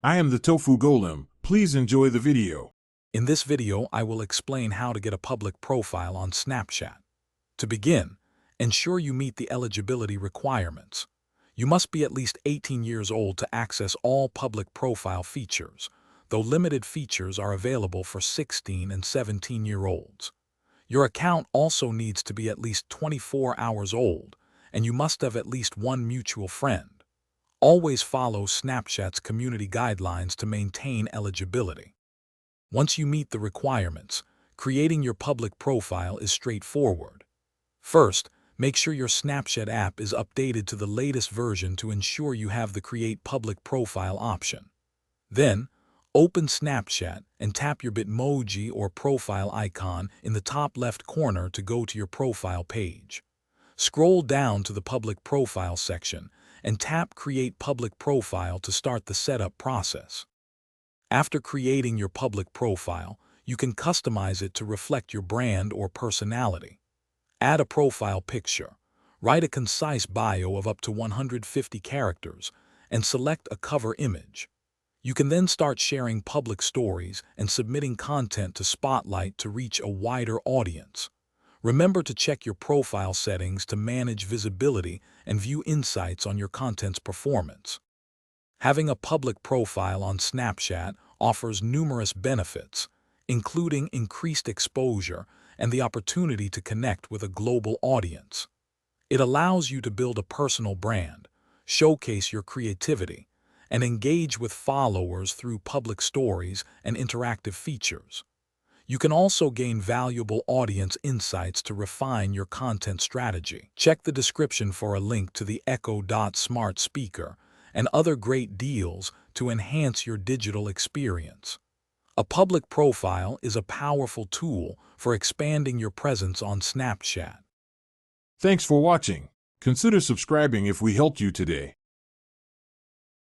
I am the Tofu Golem. Please enjoy the video. In this video, I will explain how to get a public profile on Snapchat. To begin, ensure you meet the eligibility requirements. You must be at least 18 years old to access all public profile features, though limited features are available for 16 and 17-year-olds. Your account also needs to be at least 24 hours old, and you must have at least one mutual friend. Always follow Snapchat's community guidelines to maintain eligibility. Once you meet the requirements, creating your public profile is straightforward. First, make sure your Snapchat app is updated to the latest version to ensure you have the Create Public Profile option. Then, open Snapchat and tap your Bitmoji or profile icon in the top left corner to go to your profile page. Scroll down to the Public Profile section and tap Create Public Profile to start the setup process. After creating your public profile, you can customize it to reflect your brand or personality. Add a profile picture, write a concise bio of up to 150 characters, and select a cover image. You can then start sharing public stories and submitting content to Spotlight to reach a wider audience. Remember to check your profile settings to manage visibility and view insights on your content's performance. Having a public profile on Snapchat offers numerous benefits, including increased exposure and the opportunity to connect with a global audience. It allows you to build a personal brand, showcase your creativity, and engage with followers through public stories and interactive features. You can also gain valuable audience insights to refine your content strategy. Check the description for a link to the Echo Dot smart speaker and other great deals to enhance your digital experience. A public profile is a powerful tool for expanding your presence on Snapchat. Thanks for watching. Consider subscribing if we helped you today.